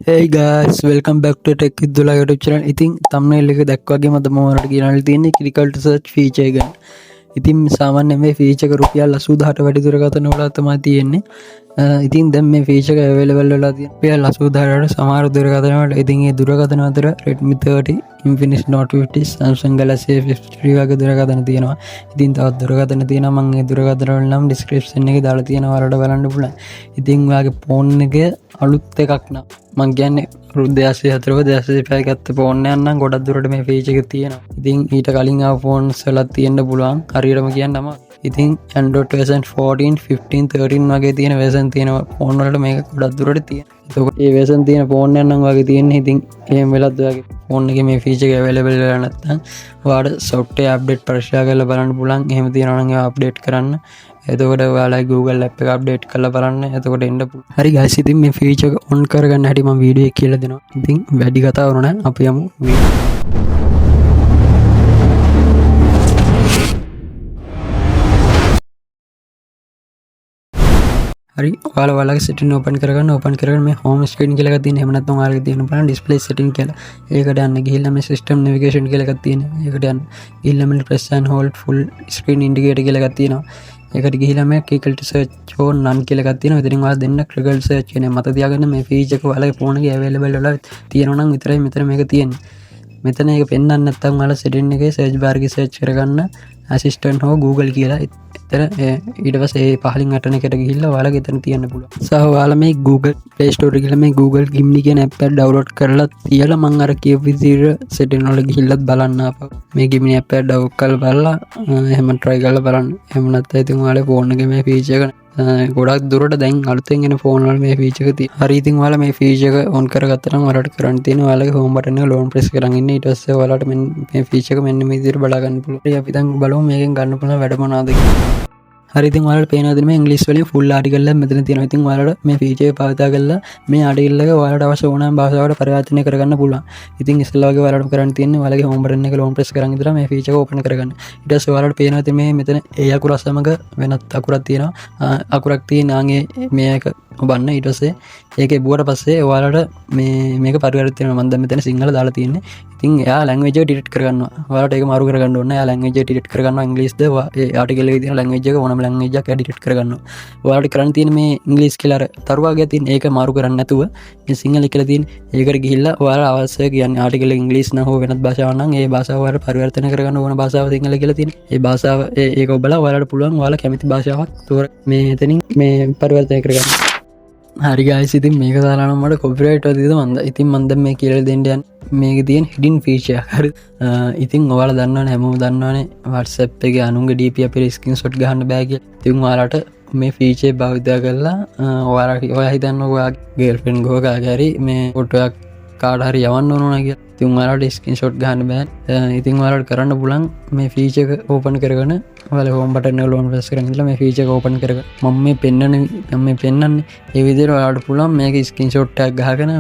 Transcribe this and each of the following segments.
Hey guys, welcome back to Tech with Dula YouTube channel. ඉතින් thumbnail එක දැක්වාගේ මම මොනවද කියනවා තියෙන්නේ critical to search feature එක ගැන. ඉතින් සාමාන්‍යයෙන් මේ feature එක රුපියල් 80000ට වැඩි දුරකථන වල තමයි තියෙන්නේ. ඉතින් දැන් මේ feature එක available වෙලා තියෙනවා රුපියල් 80000ට සමහර දුරකථන වලට. ඉතින් මේ දුරකථන අතර Redmi 30, Infinix Note 50, Samsung Galaxy A53 වගේ දුරකථන තියෙනවා. ඉතින් තවත් දුරකථන තියෙනවා. මම මේ දුරකථන වල නම් description එකේ දාලා තියෙනවා ඔයාලට බලන්න පුළුවන්. ඉතින් ඔයාගේ phone එකේ අලුත් එකක් නම් මං කියන්නේ රුද්දයාසේ හතරව දයාසේ පැය ගත්ත ෆෝන් එකක් නම් ගොඩක් දුරට මේ ෆීචර් එක තියෙනවා. ඉතින් ඊට කලින් ආව ෆෝන්ස් වල තියෙන්න පුළුවන් හරියටම කියන්නම. ඉතින් Android version 14, 15, 13 වගේ තියෙන version තියෙනවා ෆෝන් වලට මේක ගොඩක් දුරට තියෙනවා. එතකොට මේ version තියෙන ෆෝන් එකක් නම් වගේ තියෙන්නේ. ඉතින් එහෙම වෙලත් ඔයාගේ ෆෝන් එකේ මේ ෆීචර් එක available වෙලා නැත්නම් ඔයාලට software update පරීක්ෂා කරලා බලන්න පුළුවන්. එහෙම තියෙනවා නම් ඒවා update කරන්න. එතකොට ඔයාලා Google app එක අප්ඩේට් කරලා බලන්න. එතකොට එන්න පුළුවන්. හරි guys, ඉතින් මේ feature එක on කරගන්න හැටි මම වීඩියෝ එකේ කියලා දෙනවා. ඉතින් වැඩි කතා කරන නැහැ. අපි යමු වීඩියෝ. හරි, ඔයාලගේ setting open කරගන්න මේ home screen කියලා එකක් තියෙනවා. එහෙම නැත්නම් ඔයාලගේ තියෙන බලන්න display setting කියලා. ඒකට යන්න ගිහිල්ලා මේ system navigation කියලා එකක් තියෙනවා. ඒකට යන්න ගිහිල්ලා මේ press and hold full screen indicator කියලා එකක් තියෙනවා. ඒකට ගිහිල්ලා මේ critical to search or none කියලා එකක් තියෙනවා. ඉතින් ඔයාලා දෙන්න critical to search කියන මත තියාගන්න මේ feature එක ඔයාලගේ phone එකේ available වෙලා තියෙනවා නම් විතරයි මෙතන මේක තියෙන්නේ. මෙතන ඒක පෙන්වන්න නැත්නම් ඔයාලා setting එකේ search bar එකේ search කරගන්න assistant හෝ Google කියලා. එතන ඊට පස්සේ ඒ පහලින් අටන එකට ගිහිල්ලා ඔයාලගේ එතන තියන්න පුළුවන්. සහ ඔයාලා මේ Google Play Store එකේ ගිහලා මේ Google Gemini කියන app එක download කරලා තියලා මම අර කියපු විදිහට setting වල ගිහිල්ලත් බලන්න ආපහු. මේ Gemini app එක download කරලා බලලා එහෙම try කරලා බලන්න. එහෙම නැත්නම් ඉතින් ඔයාලේ phone එකේ මේ feature එක ගොඩක් දුරට දැන් අලුතෙන් එන ෆෝන් වල මේ feature එක තියෙනවා. හරි, ඉතින් ඔයාලා මේ feature එක on කරගත්තා නම් ඔයාලට කරන්න තියෙන්නේ ඔයාලගේ home button එක long press කරන් ඉන්න. ඊට පස්සේ ඔයාලට මේ feature එක මෙන්න මේ විදිහට බලා ගන්න පුළුවන්. අපි දැන් බලමු මේකෙන් ගන්න පුළුවන් වැඩ මොනවද කියලා. හරි, ඉතින් ඔයාලට පේනවද මේ ඉංග්‍රීසි වලින් full article එක මෙතන තියෙනවා. ඉතින් ඔයාලට මේ feature එක පාවිච්චි කරලා මේ article එක ඔයාලට අවශ්‍ය ඕනෑම භාෂාවකට පරිවර්තනය කරගන්න පුළුවන්. ඉතින් ඉස්සෙල්ලා වගේ ඔයාලට කරන්න තියෙන්නේ ඔයාලගේ home button එක long press කරන් ඉඳලා මේ feature එක open කරගන්න. ඊට පස්සේ ඔයාලට පේනවා මේ මෙතන ඒ අකුර සමග වෙනත් අකුරක් තියෙනවා. අකුරක් තියෙන ආන්ගේ මේක ඔබන්න. ඊට පස්සේ ඒකේ බුවට පස්සේ ඔයාලට මේක පරිවර්තනය වෙනවා. මම දැන් මෙතන සිංහල දාලා තියෙන්නේ. ඉතින් එයා language එක delete කරගන්නවා. ඔයාලට ඒක මාරු කරගන්න ඕනේ. එයා language එක delete කරගන්නවා. ඉංග්‍රීසිද ඒ article එකේ තියෙන language එක ඕනම language එකක් delete කරගන්නවා. ඔයාලට කරන්න තියෙන්නේ මේ ඉංග්‍රීසි කියලා අර තරුවාගේ තියෙන ඒක මාරු කරන්නේ නැතුව මේ සිංහල කියලා තියෙන ඒකට ගිහිල්ලා ඔයාලා අවශ්‍ය කියන්නේ article එක ඉංග්‍රීසි නම් හෝ වෙනත් භාෂාවක් නම් ඒ භාෂාව ඔයාලට පරිවර්තනය කරගන්න ඕන භාෂාව සිංහල කියලා තියෙන. ඒ භාෂාව ඒක ඔබලා ඔයාලට පුළුවන් ඔයාලා කැමති භාෂාවක් තෝර මේ එතනින් මේ පරිවර්තනය කරගන්න. හරි guys, ඉතින් මේක දාලා නම් මට copyright වදිනවද මන්ද. ඉතින් මම දැන් මේ කියලා දෙන්න යන්නේ මේකේ තියෙන hidden feature. හරි, ඉතින් ඔයාලා දන්නවනේ, හැමෝම දන්නවනේ WhatsApp එකේ අනුන්ගේ DP අපේ screenshot ගහන්න බෑ කියලා. ඉතින් ඔයාලට මේ feature භාවිත කරලා ඔයා හිතන්නේ ඔයාගේ girlfriend ගෝ කාගේ හරි මේ ෆොටෝ එකක් කාට හරි යවන්න ඕන කියලා. ඉතින් ඔයාලට screenshot ගහන්න බෑ. ඉතින් ඔයාලට කරන්න පුළුවන් මේ feature එක open කරගෙන ඔයාලා home button එක long press කරගෙන ඉඳලා මේ feature එක open කරගන්න. මම මේ පෙන්නන්නේ ඒ විදිහට ඔයාලට පුළුවන් මේක screenshot එකක් ගහගෙන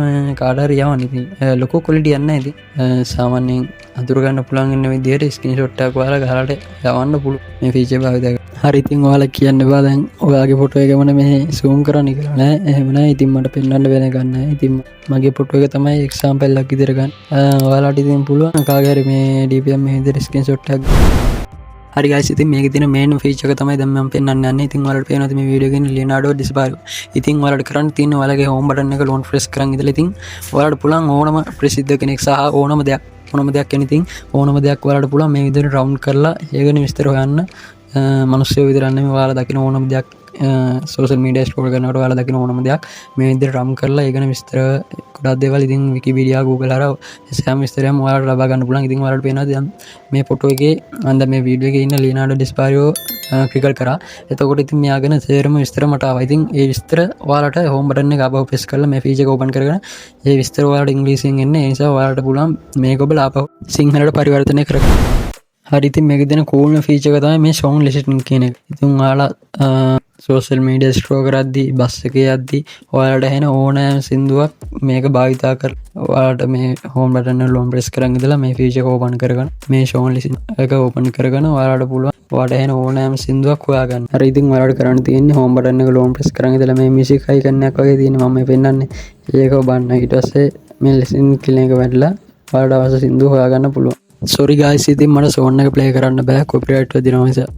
කාට හරි යවන්න. ඉතින් ලොකු quality එකක් නැහැ. ඉතින් සාමාන්‍යයෙන් අඳුර ගන්න පුළුවන් ඉන්න විදිහට screenshot එකක් ඔයාලා ගහලාට යවන්න පුළුවන් මේ feature භාවිත කරලා. හරි, ඉතින් ඔයාලා කියන්න බෑ දැන් ඔයාගේ ෆොටෝ එක මම මේ zoom කරන්න කියලා නෑ. එහෙම නෑ. ඉතින් මට පෙන්වන්න වෙන එකක් නෑ. ඉතින් මගේ ෆොටෝ එක තමයි example එකක් විදිහට ගන්න. ඔයාලට ඉතින් පුළුවන් කාගේ හරි මේ DPM මේ විදිහට screenshot එකක්. හරි guys, ඉතින් මේකේ තියෙන main feature එක තමයි දැන් මම පෙන්වන්න යන්නේ. ඉතින් ඔයාලට පේනවාද මේ වීඩියෝ එකේ Leonardo DiCaprio. ඉතින් ඔයාලට කරන්න තියෙන්නේ ඔයාලගේ home button එක long press කරන් ඉඳලා ඉතින් ඔයාලට පුළුවන් ඕනම ප්‍රසිද්ධ කෙනෙක් සහ ඕනම දෙයක් කියන ඉතින් ඕනම දෙයක් ඔයාලට පුළුවන් මේ විදිහට round කරලා ඒකනේ විස්තර හොයන්න. මිනිස්සු විතරක් නෙමෙයි ඔයාලා දකින ඕනම දෙයක් social media scroll කරනකොට ඔයාලා දකින ඕනම දෙයක් මේ විදිහට රම් කරලා ඒ ගැන විස්තර ගොඩක් දේවල් ඉතින් Wikipedia Google හරහා සෑම විස්තරයක්ම ඔයාලට ලබා ගන්න පුළුවන්. ඉතින් ඔයාලට පේනවා දැන් මේ ෆොටෝ එකේ අන්ද මේ වීඩියෝ එකේ ඉන්න Leonardo DiCaprio ක්‍රිකට් කරා. එතකොට ඉතින් මෙයා ගැන සේරම විස්තර මට ආවා. ඉතින් ඒ විස්තර ඔයාලට home button එක ආපහු press කරලා මේ feature එක open කරගෙන ඒ විස්තර ඔයාලට ඉංග්‍රීසියෙන් එන්නේ. ඒ නිසා ඔයාලට පුළුවන් මේක ඔබලා ආපහු සිංහලට පරිවර්තනය කරගන්න. හරි, ඉතින් මේකේ දෙන cool feature එක තමයි මේ song listening කියන එක. ඉතින් ඔයාලා social media scroll කරද්දී බස් එකේ යද්දී ඔයාලට එන ඕනෑම සින්දුවක් මේක භාවිතා කරලා ඔයාලට මේ home button එක long press කරන් ඉඳලා මේ feature එක open කරගන්න. මේ song listening එක open කරගෙන ඔයාලට පුළුවන් ඔයාලට එන ඕනෑම සින්දුවක් හොයාගන්න. හරි, ඉතින් ඔයාලට කරන්න තියෙන්නේ home button එක long press කරන් ඉඳලා මේ music icon එකක් වගේ තියෙන මම මේ පෙන්නන්නේ. ඒක ඔබන්න ඊට පස්සේ මේ ලෙසින් කියන එක වැටලා ඔයාලට අවශ්‍ය සින්දුව හොයාගන්න පුළුවන්. සෝරි ගායිස් ඉතින් මට සෝන් එක ප්ලේ කරන්න බෑ කොපිරයිට් වෙදිනවා නිසා.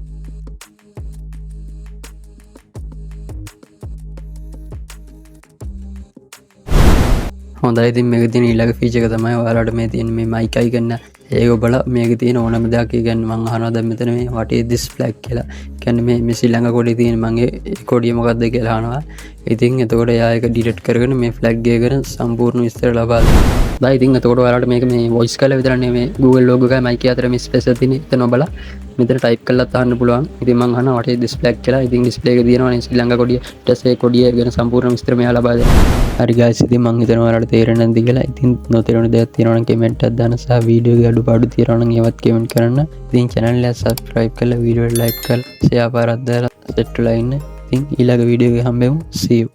හොඳයි ඉතින් මේක තියෙන ඊළඟ ෆීචර් එක තමයි ඔයාලට මේ තියෙන මේ මයික් අයිකන් ඒක ඔබලා මේක තියෙන ඕනම දෙයක් කියන්නේ මම අහනවා දැන් මෙතන මේ what is this flag කියලා. කියන්නේ මේ ශ්‍රී ලංකා කොඩිය තියෙන මම ඒ කොඩිය මොකක්ද කියලා අහනවා. ඉතින් එතකොට එයා ඒක ඩිලීට් කරගෙන මේ ෆ්ලැග් එක ගැන සම්පූර්ණ විස්තර ලබා දෙනවා. බයි ඉතින් එතකොට ඔයාලට මේක මේ වොයිස් කරලා විතරක් නෙමෙයි Google logo එකයි mic එක අතර මේ ස්පේස් එක තියෙන එතන ඔබලා මෙතන ටයිප් කරලා තාන්න පුළුවන්. ඉතින් මම අහනවා what is this flag කියලා. ඉතින් ඩිස්ප්ලේ එක තියෙනවානේ ශ්‍රී ලංකා කොඩිය. ඊට පස්සේ කොඩිය ගැන සම්පූර්ණ විස්තර මෙයා ලබා දෙනවා. හරි guys ඉතින් මම හිතනවා ඔයාලට තේරෙන්නේ නැද්ද කියලා. ඉතින් නොතේරෙන දෙයක් තියෙනවා නම් කමෙන්ට් එකක් දාන්න සහ වීඩියෝ එකේ අඩුපාඩු තියෙනවා නම් ඒවත් කමෙන්ට් කරන්න. ඉතින් channel එක subscribe කරලා වීඩියෝ එක like කරලා share පාරක් දාලා set වෙලා ඉන්න. ඉතින් ඊළඟ වීඩියෝ එකේ හම්බෙමු. see you.